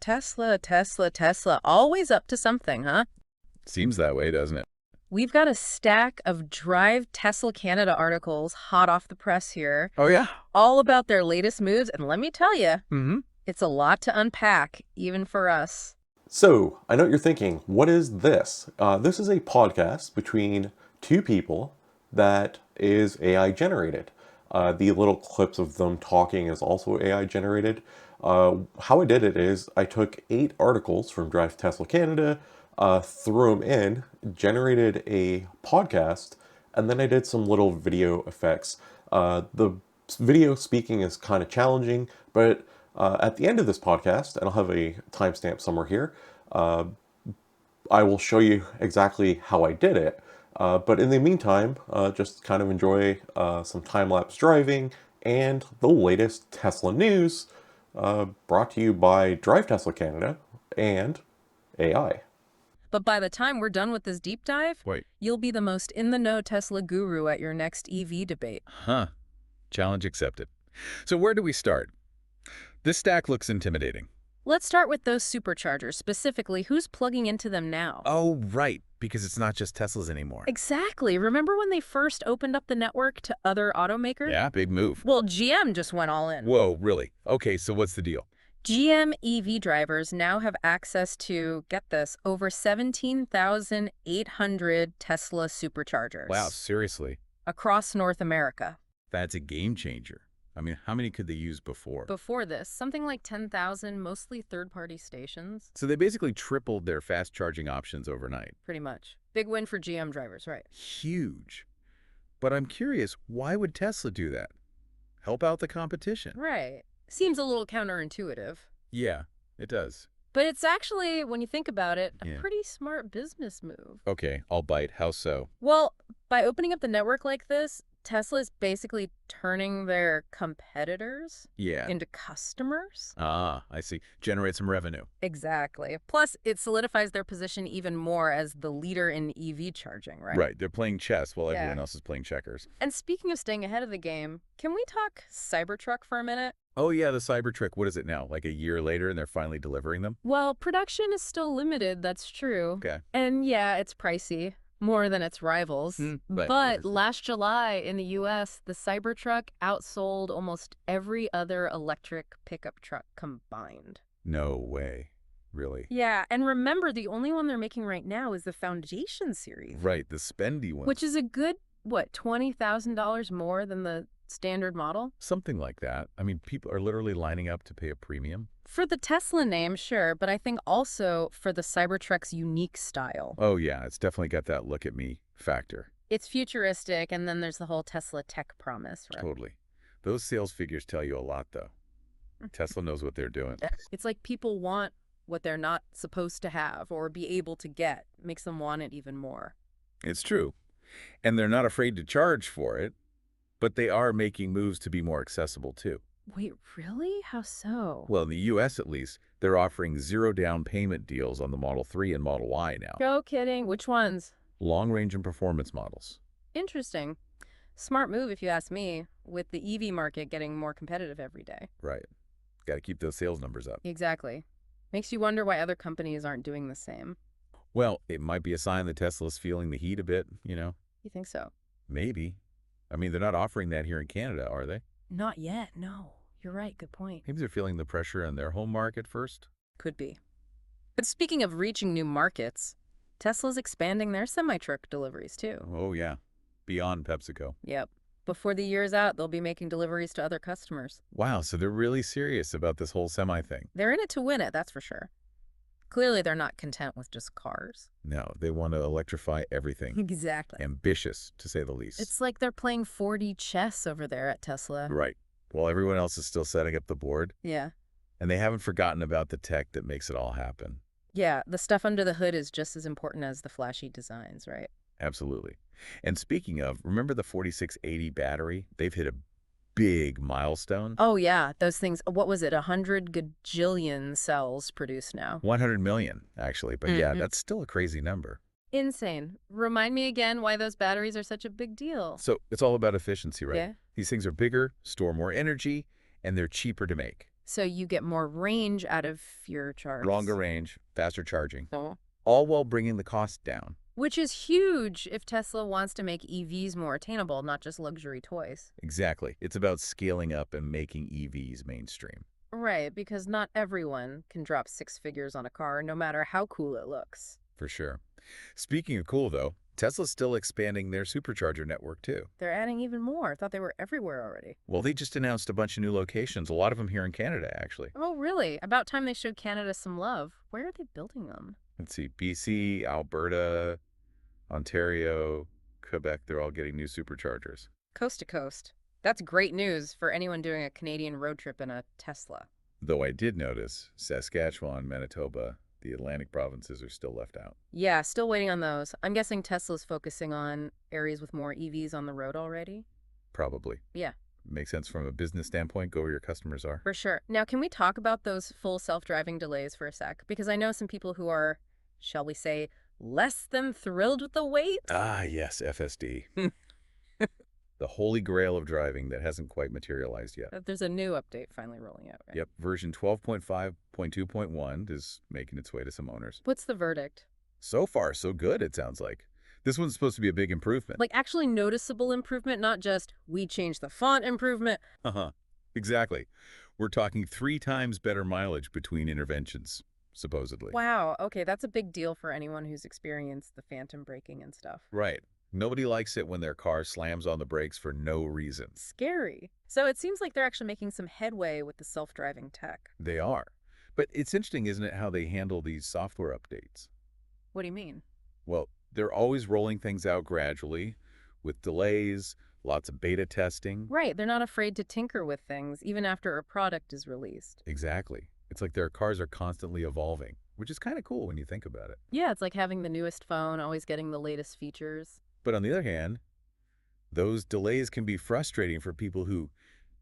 Tesla, Tesla, Tesla. Always up to something, huh? Seems that way, doesn't it? We've got a stack of Drive Tesla Canada articles hot off the press here, Oh, yeah? all about their latest moves. And let me tell you, Mm-hmm. it's a lot to unpack, even for us. So, I know what you're thinking, what is this? This is a podcast between two people that is AI generated. The little clips of them talking is also AI generated. How I did it is I took 8 articles from Drive Tesla Canada, threw them in, generated a podcast, and then I did some little video effects. The video speaking is kind of challenging, but at the end of this podcast, and I'll have a timestamp somewhere here, I will show you exactly how I did it. But in the meantime, just kind of enjoy some time-lapse driving and the latest Tesla news brought to you by Drive Tesla Canada and AI. But by the time we're done with this deep dive, Wait. you'll be the most in-the-know Tesla guru at your next EV debate. Huh. Challenge accepted. So where do we start? This stack looks intimidating. Let's start with those superchargers. Specifically, who's plugging into them now? Oh, right. Because it's not just Teslas anymore. Exactly. Remember when they first opened up the network to other automakers? Yeah, big move. Well, GM just went all in. Whoa, really? Okay, so what's the deal? GM EV drivers now have access to, get this, over 17,800 Tesla superchargers. Wow, seriously? Across North America. That's a game changer. I mean, how many could they use before? Before this, something like 10,000, mostly third-party stations. So they basically tripled their fast charging options overnight. Pretty much. Big win for GM drivers, right? Huge. But I'm curious, why would Tesla do that? Help out the competition. Right. Seems a little counterintuitive. Yeah, it does. But it's actually, when you think about it, a Yeah. pretty smart business move. Okay, I'll bite. How so? Well, by opening up the network like this, Tesla is basically turning their competitors Yeah. into customers. Ah, I see. Generate some revenue. Exactly. Plus, it solidifies their position even more as the leader in EV charging, right? Right. They're playing chess while Yeah. everyone else is playing checkers. And speaking of staying ahead of the game, can we talk Cybertruck for a minute? Oh, yeah, the Cybertruck. What is it now? Like a year later and they're finally delivering them? Well, production is still limited, that's true. Okay. And yeah, it's pricey. More than its rivals. but But last July in the US, the Cybertruck outsold almost every other electric pickup truck combined. No way. Really? Yeah, and remember, the only one they're making right now is the Foundation series. Right, the spendy one. Which is a good, what, $20,000 more than the standard model? Something like that. I mean, people are literally lining up to pay a premium. For the Tesla name, sure, but I think also for the Cybertruck's unique style. Oh, yeah, it's definitely got that look at me factor. It's futuristic, and then there's the whole Tesla tech promise, right? Totally. Those sales figures tell you a lot, though. Tesla knows what they're doing. It's like people want what they're not supposed to have or be able to get. Makes them want it even more. It's true. And they're not afraid to charge for it, but they are making moves to be more accessible, too. Wait, really? How so? Well, in the U.S. at least, they're offering zero down payment deals on the Model 3 and Model Y now. No kidding. Which ones? Long-range and performance models. Interesting. Smart move, if you ask me, with the EV market getting more competitive every day. Right. Got to keep those sales numbers up. Exactly. Makes you wonder why other companies aren't doing the same. Well, it might be a sign that Tesla's feeling the heat a bit, you know? You think so? Maybe. I mean, they're not offering that here in Canada, are they? Not yet, no. You're right, good point. Maybe they're feeling the pressure in their home market first? Could be. But speaking of reaching new markets, Tesla's expanding their semi-truck deliveries too. Oh, yeah. Beyond PepsiCo. Yep. Before the year's out, they'll be making deliveries to other customers. Wow, so they're really serious about this whole semi thing. They're in it to win it, that's for sure. Clearly, they're not content with just cars. No, they want to electrify everything. Exactly. Ambitious, to say the least. It's like they're playing 4D chess over there at Tesla. Right. While everyone else is still setting up the board. Yeah. And they haven't forgotten about the tech that makes it all happen. Yeah, the stuff under the hood is just as important as the flashy designs, right? Absolutely. And speaking of, remember the 4680 battery? They've hit a big milestone. Oh, yeah. Those things, what was it? 100 gajillion cells produced now. 100 million, actually. But yeah, that's still a crazy number. Insane. Remind me again why those batteries are such a big deal. So it's all about efficiency, right? Yeah. These things are bigger, store more energy, and they're cheaper to make. So you get more range out of your charge. Longer range, faster charging, Oh. all while bringing the cost down. Which is huge if Tesla wants to make EVs more attainable, not just luxury toys. Exactly. It's about scaling up and making EVs mainstream. Right, because not everyone can drop 6 figures on a car, no matter how cool it looks. For sure. Speaking of cool, though, Tesla's still expanding their supercharger network, too. They're adding even more. I thought they were everywhere already. Well, they just announced a bunch of new locations, a lot of them here in Canada, actually. Oh, really? About time they showed Canada some love. Where are they building them? Let's see, BC, Alberta, Ontario, Quebec, they're all getting new superchargers. Coast to coast. That's great news for anyone doing a Canadian road trip in a Tesla. Though I did notice Saskatchewan, Manitoba, the Atlantic provinces are still left out. Yeah, still waiting on those. I'm guessing Tesla's focusing on areas with more EVs on the road already. Probably. Yeah, Makes sense from a business standpoint, go where your customers are. for sure. Now, can we talk about those full self-driving delays for a sec? Because I know some people who are, shall we say, less than thrilled with the wait. Ah, yes, FSD. The holy grail of driving that hasn't quite materialized yet. There's a new update finally rolling out, right? Yep, version 12.5.2.1 is making its way to some owners. What's the verdict? So far, so good, it sounds like. This one's supposed to be a big improvement. Like actually noticeable improvement, not just we changed the font improvement. Uh-huh. Exactly. We're talking 3 times better mileage between interventions, supposedly. Wow, okay, that's a big deal for anyone who's experienced the phantom braking and stuff. Right. Nobody likes it when their car slams on the brakes for no reason. Scary. So it seems like they're actually making some headway with the self-driving tech. They are. But it's interesting, isn't it, how they handle these software updates? What do you mean? Well, they're always rolling things out gradually, with delays, lots of beta testing. Right, they're not afraid to tinker with things, even after a product is released. Exactly. It's like their cars are constantly evolving, which is kind of cool when you think about it. Yeah, it's like having the newest phone, always getting the latest features. But on the other hand, those delays can be frustrating for people who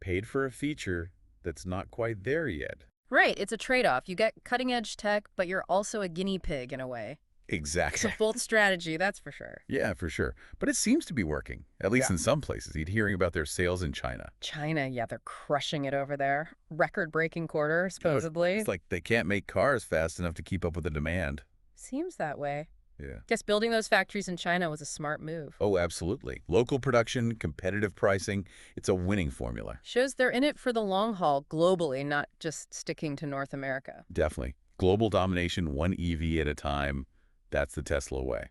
paid for a feature that's not quite there yet. Right, it's a trade-off. You get cutting-edge tech, but you're also a guinea pig in a way. It's Exactly. a bold strategy, that's for sure. Yeah, for sure. But it seems to be working, at least in some places. You'd hearing about their sales in China. China, yeah, they're crushing it over there. Record-breaking quarter, supposedly. It's like they can't make cars fast enough to keep up with the demand. Seems that way. Yeah. Guess building those factories in China was a smart move. Oh, absolutely. Local production, competitive pricing, it's a winning formula. Shows they're in it for the long haul globally, not just sticking to North America. Definitely. Global domination, one EV at a time. That's the Tesla way.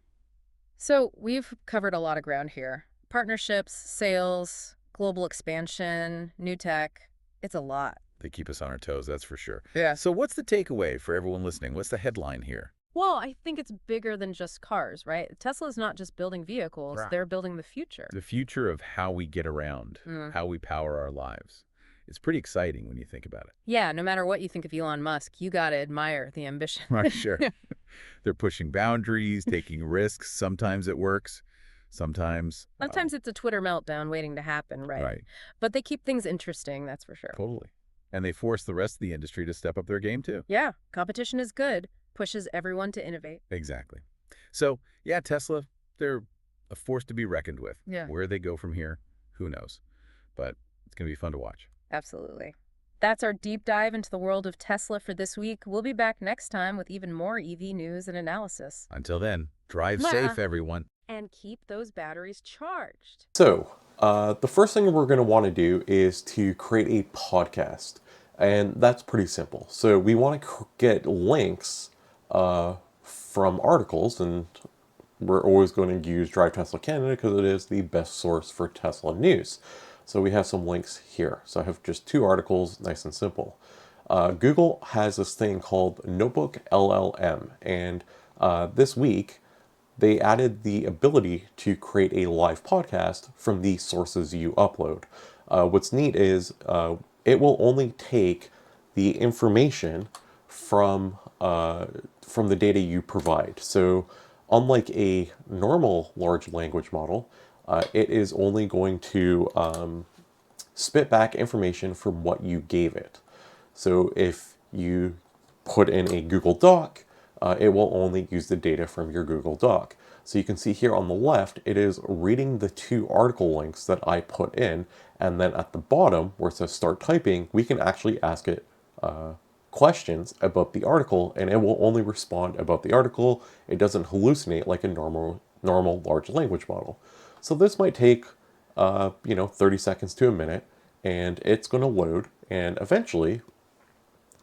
So we've covered a lot of ground here. Partnerships, sales, global expansion, new tech. It's a lot. They keep us on our toes, that's for sure. Yeah. So what's the takeaway for everyone listening? What's the headline here? Well, I think it's bigger than just cars, right? Tesla's not just building vehicles, Right. they're building the future. The future of how we get around, how we power our lives. It's pretty exciting when you think about it. Yeah, no matter what you think of Elon Musk, you gotta admire the ambition. Right, sure. They're pushing boundaries, taking risks. Sometimes it works. Sometimes Sometimes it's a Twitter meltdown waiting to happen, right? right. But they keep things interesting, that's for sure. Totally. And they force the rest of the industry to step up their game too. Yeah, competition is good, pushes everyone to innovate. Exactly. So, yeah, Tesla, they're a force to be reckoned with. Yeah. Where they go from here, who knows? But it's going to be fun to watch. Absolutely. That's our deep dive into the world of Tesla for this week. We'll be back next time with even more EV news and analysis. Until then, drive Mwah. safe, everyone. And keep those batteries charged. So, the first thing we're going to want to do is to create a podcast. And that's pretty simple. So, we want to get links from articles, and we're always going to use Drive Tesla Canada because it is the best source for Tesla news. So, we have some links here. So, I have just 2 articles, nice and simple. Google has this thing called Notebook LLM, and this week, they added the ability to create a live podcast from the sources you upload. What's neat is it will only take the information from the data you provide. So unlike a normal large language model, it is only going to spit back information from what you gave it. So if you put in a Google Doc, it will only use the data from your Google Doc. So you can see here on the left, it is reading the 2 article links that I put in, and then at the bottom where it says start typing, we can actually ask it questions about the article, and it will only respond about the article. It doesn't hallucinate like a normal large language model. So this might take 30 seconds to a minute, and it's going to load, and eventually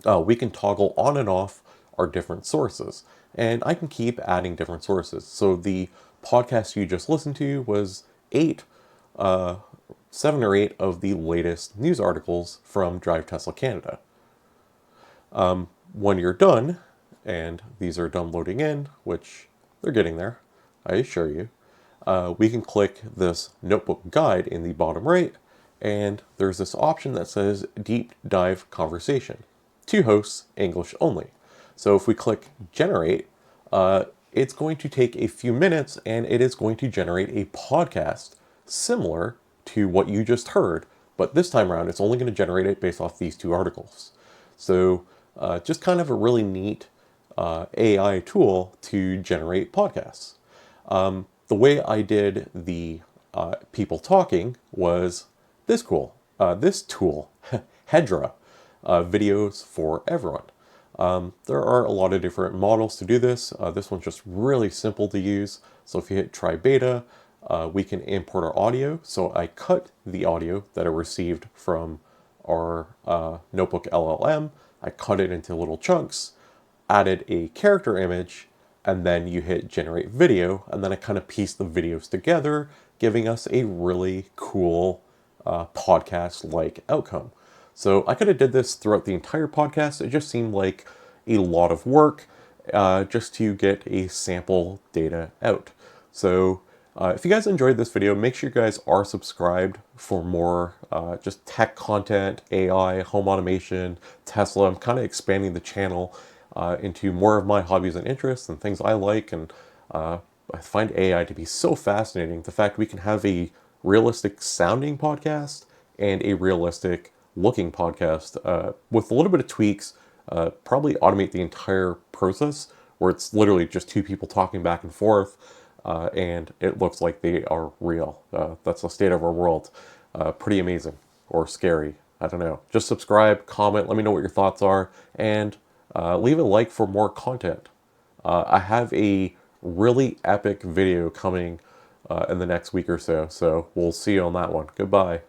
we can toggle on and off our different sources. And I can keep adding different sources. So the podcast you just listened to was 7 or 8 of the latest news articles from Drive Tesla Canada. When you're done, and these are done loading in, which they're getting there, I assure you, we can click this notebook guide in the bottom right, and there's this option that says Deep Dive Conversation. 2 hosts, English only. So if we click Generate, it's going to take a few minutes, and it is going to generate a podcast similar to what you just heard, but this time around, it's only going to generate it based off these 2 articles. So just kind of a really neat AI tool to generate podcasts. The way I did the people talking was this tool, Hedra, videos for everyone. There are a lot of different models to do this. This one's just really simple to use. So if you hit try beta, we can import our audio. So I cut the audio that I received from our Notebook LLM. I cut it into little chunks, added a character image, and then you hit generate video, and then I kind of pieced the videos together, giving us a really cool podcast-like outcome. So I could have did this throughout the entire podcast. It just seemed like a lot of work just to get a sample data out. So if you guys enjoyed this video, make sure you guys are subscribed for more just tech content, AI, home automation, Tesla. I'm kind of expanding the channel into more of my hobbies and interests and things I like. And I find AI to be so fascinating. The fact we can have a realistic sounding podcast and a realistic looking podcast with a little bit of tweaks, probably automate the entire process where it's literally just 2 people talking back and forth. And it looks like they are real. That's the state of our world. Pretty amazing or scary. I don't know. Just subscribe, comment, let me know what your thoughts are, and leave a like for more content. I have a really epic video coming in the next week or so, so we'll see you on that one. Goodbye.